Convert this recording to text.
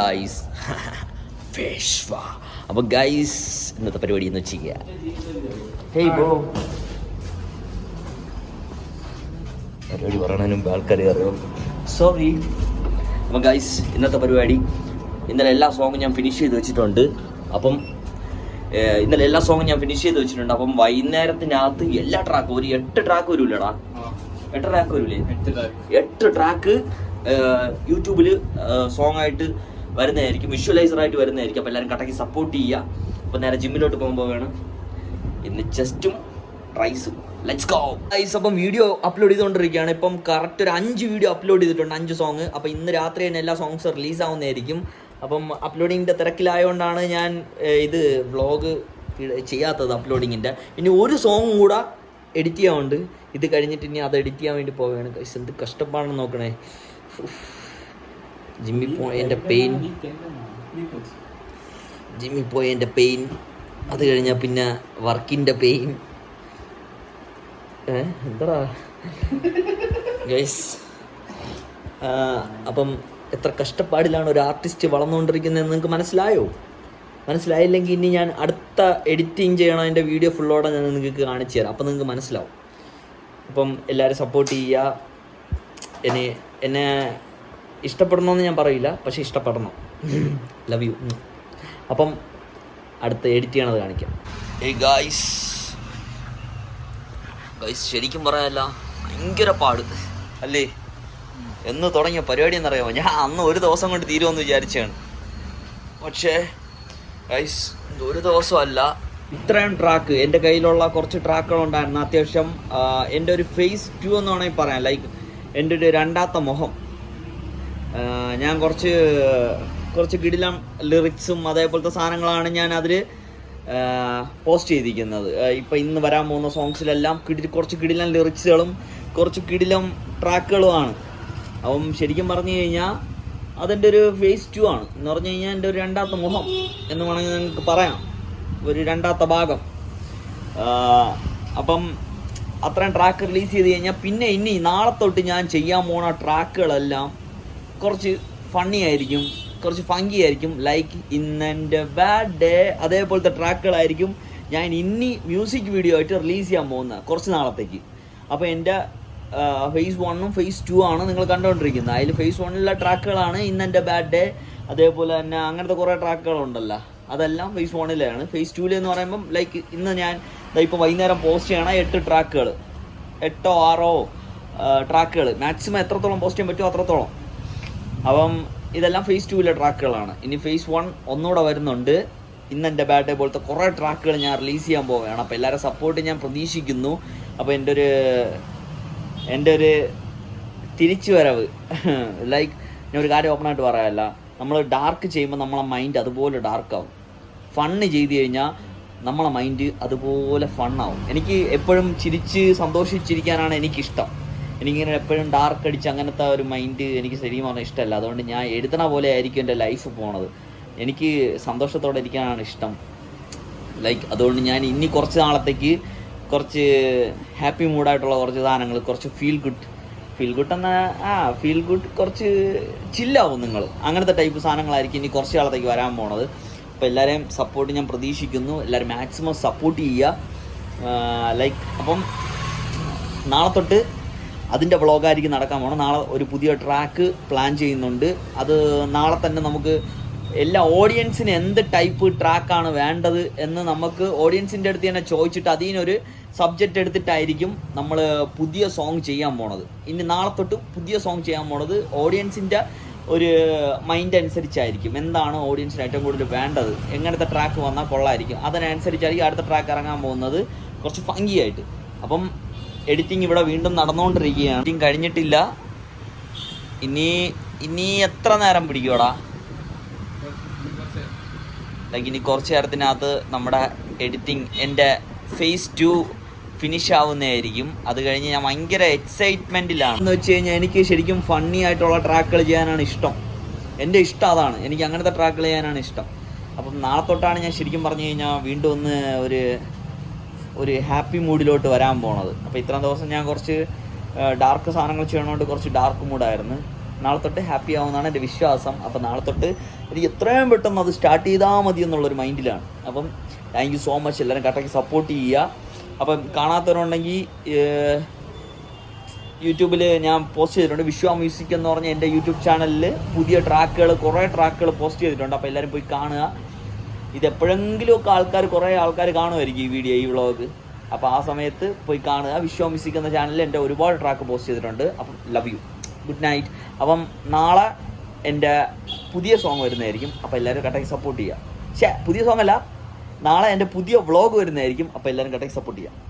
Guys Peshwa. അപ്പോൾ guys ഇന്നത്തെ പരിപാടി എന്ന് വെച്ചിരിക്കുക. ഹേയ് ബ്രോ, പരിപാടി പറയണതിന് മുമ്പ് ആൾക്കാർ അറിയാം, സോറി. അപ്പം ഗൈസ് ഇന്നത്തെ പരിപാടി, ഇന്നലെ എല്ലാ സോങ്ങും ഞാൻ ഫിനിഷ് ചെയ്ത് വെച്ചിട്ടുണ്ട്. അപ്പം അപ്പം വൈകുന്നേരത്തിനകത്ത് എല്ലാ ട്രാക്കും ഒരു 8 ട്രാക്ക് വരൂലടാ. 8 ട്രാക്ക് വരൂലേ? 8 ട്രാക്ക് യൂട്യൂബിൽ സോങ് ആയിട്ട് വരുന്നതായിരിക്കും, വിഷ്വലൈസറായിട്ട് വരുന്നതായിരിക്കും. അപ്പോൾ എല്ലാവരും കട്ടയ്ക്ക് സപ്പോർട്ട് ചെയ്യുക. അപ്പോൾ നേരെ ജിമ്മിലോട്ട് പോകുമ്പോൾ വേണം ഇന്ന് ചെസ്റ്റും റൈസും. Let's go guys. അപ്പം വീഡിയോ അപ്ലോഡ് ചെയ്തുകൊണ്ടിരിക്കുകയാണ്. ഇപ്പം കറക്റ്റ് ഒരു 5 വീഡിയോ അപ്ലോഡ് ചെയ്തിട്ടുണ്ട്, 5 സോങ്. അപ്പോൾ ഇന്ന് രാത്രി തന്നെ എല്ലാ സോങ്സ് റിലീസാവുന്നതായിരിക്കും. അപ്പം അപ്ലോഡിങ്ങിൻ്റെ തിരക്കിലായതുകൊണ്ടാണ് ഞാൻ ഇത് വ്ളോഗ് ചെയ്യാത്തത്, അപ്ലോഡിങ്ങിൻ്റെ. ഇനി ഒരു സോങ് കൂടെ എഡിറ്റ് ചെയ്യാനുണ്ട്. ഇത് കഴിഞ്ഞിട്ട് ഇനി അത് എഡിറ്റ് ചെയ്യാൻ വേണ്ടി പോവുകയാണ് ഗൈസ്. എന്ത് കഷ്ടപ്പാടാണെന്ന് നോക്കണേ. ജിമ്മിൽ പോയതിൻ്റെ പെയിൻ, അത് കഴിഞ്ഞാൽ പിന്നെ വർക്കിൻ്റെ പെയിൻ. എന്താ ഗൈസ്, അപ്പം എത്ര കഷ്ടപ്പാടിലാണ് ഒരു ആർട്ടിസ്റ്റ് വളർന്നുകൊണ്ടിരിക്കുന്നതെന്ന് നിങ്ങൾക്ക് മനസ്സിലായില്ലെങ്കിൽ ഇനി ഞാൻ അടുത്ത എഡിറ്റിങ് ചെയ്യണം, അതിൻ്റെ വീഡിയോ ഫുള്ളോടെ ഞാൻ നിങ്ങൾക്ക് കാണിച്ചു തരാം. അപ്പം നിങ്ങൾക്ക് മനസ്സിലാവും. അപ്പം എല്ലാവരും സപ്പോർട്ട് ചെയ്യുക. എന്നെ ഇഷ്ടപ്പെടണമെന്ന് ഞാൻ പറയില്ല, പക്ഷേ ഇഷ്ടപ്പെടണം. Love you. അപ്പം അടുത്ത എഡിറ്റ് ചെയ്യണത് കാണിക്കാം. ഗായ്സ് ശരിക്കും പറയാനല്ല, ഭയങ്കര പാട് അല്ലേ? എന്ന് തുടങ്ങിയ പരിപാടി എന്നറിയാമോ? ഞാൻ അന്ന് ഒരു ദിവസം കൊണ്ട് തീരുമെന്ന് വിചാരിച്ചാണ്, പക്ഷേ ഗൈസ് ഒരു ദിവസമല്ല, ഇത്രയും ട്രാക്ക് എൻ്റെ കയ്യിലുള്ള കുറച്ച് ട്രാക്കുകളുണ്ടായിരുന്നു. അത്യാവശ്യം എൻ്റെ ഒരു ഫേസ് 2 എന്ന് വേണമെങ്കിൽ പറയാം. ലൈക്ക് എൻ്റെ ഒരു രണ്ടാമത്തെ മുഖം. ഞാൻ കുറച്ച് കിടിലം ലിറിക്സും അതേപോലത്തെ സാധനങ്ങളാണ് ഞാൻ അതിൽ പോസ്റ്റ് ചെയ്തിരിക്കുന്നത്. ഇപ്പം ഇന്ന് വരാൻ പോകുന്ന സോങ്സിലെല്ലാം കുറച്ച് കിടിലം ലിറിക്സുകളും കുറച്ച് കിടിലം ട്രാക്കുകളുമാണ്. അപ്പം ശരിക്കും പറഞ്ഞു കഴിഞ്ഞാൽ അതെൻ്റെ ഒരു ഫേസ് 2 ആണ് എന്ന് പറഞ്ഞു കഴിഞ്ഞാൽ എൻ്റെ ഒരു രണ്ടാമത്തെ മുഖം എന്ന് വേണമെങ്കിൽ നിങ്ങൾക്ക് പറയാം, ഒരു രണ്ടാമത്തെ ഭാഗം. അപ്പം അത്രയും ട്രാക്ക് റിലീസ് ചെയ്ത് കഴിഞ്ഞാൽ പിന്നെ ഇനി നാളെ തൊട്ട് ഞാൻ ചെയ്യാൻ പോണ ട്രാക്കുകളെല്ലാം കുറച്ച് ഫണ്ണി ആയിരിക്കും, കുറച്ച് ഫങ്കി ആയിരിക്കും. ലൈക്ക് ഇന്നെൻ്റെ ബാഡ് ഡേ അതേപോലത്തെ ട്രാക്കുകളായിരിക്കും ഞാൻ ഇനി മ്യൂസിക് വീഡിയോ ആയിട്ട് റിലീസ് ചെയ്യാൻ പോകുന്നത് കുറച്ച് നാളത്തേക്ക്. അപ്പോൾ എൻ്റെ ഫേസ് 1ഉം ഫേസ് 2 ആണ് നിങ്ങൾ കണ്ടുകൊണ്ടിരിക്കുന്നത്. അതിൽ ഫേസ് 1ലുള്ള ട്രാക്കുകളാണ് ഇന്നെൻ്റെ ബാഡ് ഡേ, അതേപോലെ തന്നെ അങ്ങനത്തെ കുറേ ട്രാക്കുകളുണ്ടല്ലോ, അതെല്ലാം ഫേസ് 1ലാണ്. ഫേസ് 2 പറയുമ്പം ലൈക്ക് ഇന്ന് ഞാൻ ഇപ്പോൾ വൈകുന്നേരം പോസ്റ്റ് ചെയ്യണം 8 ട്രാക്കുകൾ, 8 or 6 ട്രാക്കുകൾ മാക്സിമം എത്രത്തോളം പോസ്റ്റ് ചെയ്യാൻ പറ്റുമോ അത്രത്തോളം. അപ്പം ഇതെല്ലാം ഫേസ് 2ലെ ട്രാക്കുകളാണ്. ഇനി ഫേസ് 1 ഒന്നുകൂടെ വരുന്നുണ്ട്. ഇന്നെൻ്റെ ബാഡ് ഡേ പോലത്തെ കുറേ ട്രാക്കുകൾ ഞാൻ റിലീസ് ചെയ്യാൻ പോവുകയാണ്. അപ്പോൾ എല്ലാവരും സപ്പോർട്ട് ഞാൻ പ്രതീക്ഷിക്കുന്നു. അപ്പോൾ എൻ്റെ ഒരു തിരിച്ചു വരവ് ലൈക്ക് ഞാൻ ഒരു കാര്യം ഓപ്പണായിട്ട് പറയാമല്ല, നമ്മൾ ഡാർക്ക് ചെയ്യുമ്പോൾ നമ്മളെ മൈൻഡ് അതുപോലെ ഡാർക്കാവും. ഫണ്ണ് ചെയ്ത് കഴിഞ്ഞാൽ നമ്മളെ മൈൻഡ് അതുപോലെ ഫണ്ണാവും. എനിക്ക് എപ്പോഴും ചിരിച്ച് സന്തോഷിച്ചിരിക്കാനാണ് എനിക്കിഷ്ടം. എനിക്കിങ്ങനെ എപ്പോഴും ഡാർക്ക് അടിച്ച് അങ്ങനത്തെ ഒരു മൈൻഡ് എനിക്ക് ശരിക്കും പറഞ്ഞാൽ ഇഷ്ടമല്ല. അതുകൊണ്ട് ഞാൻ എഴുതണ പോലെ ആയിരിക്കും എൻ്റെ ലൈഫ് പോണത്. എനിക്ക് സന്തോഷത്തോടെ ഇരിക്കാനാണ് ഇഷ്ടം. ലൈക്ക് അതുകൊണ്ട് ഞാൻ ഇനി കുറച്ച് നാളത്തേക്ക് കുറച്ച് ഹാപ്പി മൂഡായിട്ടുള്ള കുറച്ച് സാധനങ്ങൾ, കുറച്ച് ഫീൽ ഗുഡ് കുറച്ച് ചില്ലാവും നിങ്ങൾ, അങ്ങനത്തെ ടൈപ്പ് സാധനങ്ങളായിരിക്കും ഇനി കുറച്ച് കാലത്തേക്ക് വരാൻ പോണത്. അപ്പോൾ എല്ലാവരെയും സപ്പോർട്ട് ഞാൻ പ്രതീക്ഷിക്കുന്നു. എല്ലാവരും മാക്സിമം സപ്പോർട്ട് ചെയ്യുക. ലൈക്ക് അപ്പം നാളെ തൊട്ട് അതിൻ്റെ വ്ളോഗായിരിക്കും നടക്കാൻ പോകണം. നാളെ ഒരു പുതിയ ട്രാക്ക് പ്ലാൻ ചെയ്യുന്നുണ്ട്. അത് നാളെ തന്നെ നമുക്ക് എല്ലാ ഓഡിയൻസിന് എന്ത് ടൈപ്പ് ട്രാക്കാണ് വേണ്ടത് എന്ന് നമുക്ക് ഓഡിയൻസിൻ്റെ അടുത്ത് തന്നെ ചോദിച്ചിട്ട് അതിനൊരു സബ്ജക്റ്റ് എടുത്തിട്ടായിരിക്കും നമ്മൾ പുതിയ സോങ് ചെയ്യാൻ പോണത്. ഇനി നാളെ തൊട്ട് പുതിയ സോങ് ചെയ്യാൻ പോണത് ഓഡിയൻസിൻ്റെ ഒരു മൈൻഡ് അനുസരിച്ചായിരിക്കും. എന്താണ് ഓഡിയൻസിന് ഏറ്റവും കൂടുതൽ വേണ്ടത്, എങ്ങനത്തെ ട്രാക്ക് വന്നാൽ കൊള്ളായിരിക്കും, അതിനനുസരിച്ചായിരിക്കും അടുത്ത ട്രാക്ക് ഇറങ്ങാൻ പോകുന്നത് കുറച്ച് ഫങ്കിയായിട്ട്. അപ്പം എഡിറ്റിംഗ് ഇവിടെ വീണ്ടും നടന്നുകൊണ്ടിരിക്കുകയാണ്. എഡിറ്റിംഗ് കഴിഞ്ഞിട്ടില്ല. ഇനി എത്ര നേരം പിടിക്കുമോടാ? ലൈക്ക് ഇനി കുറച്ച് നേരത്തിനകത്ത് നമ്മുടെ എഡിറ്റിംഗ് എൻ്റെ ഫേസ് 2 ഫിനിഷ് ആവുന്നതായിരിക്കും. അത് കഴിഞ്ഞ് ഞാൻ ഭയങ്കര എക്സൈറ്റ്മെൻറ്റിലാണ്. എന്ന് വെച്ച് കഴിഞ്ഞാൽ എനിക്ക് ശരിക്കും ഫണ്ണി ആയിട്ടുള്ള ട്രാക്കുകൾ ചെയ്യാനാണ് ഇഷ്ടം. എൻ്റെ ഇഷ്ടം അതാണ്, എനിക്ക് അങ്ങനത്തെ ട്രാക്കുകൾ ചെയ്യാനാണ് ഇഷ്ടം. അപ്പം നാളെ തൊട്ടാണ് ഞാൻ ശരിക്കും പറഞ്ഞു കഴിഞ്ഞാൽ വീണ്ടും ഒന്ന് ഒരു ഹാപ്പി മൂഡിലോട്ട് വരാൻ പോണത്. അപ്പോൾ ഇത്രയും ദിവസം ഞാൻ കുറച്ച് ഡാർക്ക് സാധനങ്ങൾ ചെയ്യണോണ്ട് കുറച്ച് ഡാർക്ക് മൂഡായിരുന്നു. നാളെ തൊട്ട് ഹാപ്പി ആവുമെന്നാണ് എൻ്റെ വിശ്വാസം. അപ്പം നാളെ തൊട്ട് എനിക്ക് എത്രയും പെട്ടെന്ന് അത് സ്റ്റാർട്ട് ചെയ്താൽ മതി എന്നുള്ളൊരു മൈൻഡിലാണ്. അപ്പം താങ്ക് യു സോ മച്ച്, എല്ലാവരും കട്ടയ്ക്ക് സപ്പോർട്ട് ചെയ്യുക. അപ്പം കാണാത്തവരുണ്ടെങ്കിൽ യൂട്യൂബിൽ ഞാൻ പോസ്റ്റ് ചെയ്തിട്ടുണ്ട്. വിശ്വ മ്യൂസിക് എന്ന് പറഞ്ഞ എൻ്റെ യൂട്യൂബ് ചാനലിൽ പുതിയ കുറേ ട്രാക്കുകൾ പോസ്റ്റ് ചെയ്തിട്ടുണ്ട്. അപ്പോൾ എല്ലാവരും പോയി കാണുക. ഇതെപ്പോഴെങ്കിലും ഒക്കെ കുറേ ആൾക്കാർ കാണുമായിരിക്കും ഈ വീഡിയോ, ഈ വ്ളോഗ്. അപ്പോൾ ആ സമയത്ത് പോയി കാണുക. വിശ്വ മ്യൂസിക് എന്ന ചാനലിൽ എൻ്റെ ഒരുപാട് ട്രാക്ക് പോസ്റ്റ് ചെയ്തിട്ടുണ്ട്. അപ്പം ലവ് യു, ഗുഡ് നൈറ്റ്. അപ്പം നാളെ എൻ്റെ പുതിയ സോങ് വരുന്നതായിരിക്കും. അപ്പോൾ എല്ലാവരും കട്ടയ്ക്ക് സപ്പോർട്ട് ചെയ്യുക. പുതിയ സോങ് അല്ല, നാളെ എൻ്റെ പുതിയ വ്ളോഗ് വരുന്നതായിരിക്കും. അപ്പോൾ എല്ലാവരും കട്ടയ്ക്ക് സപ്പോർട്ട് ചെയ്യുക.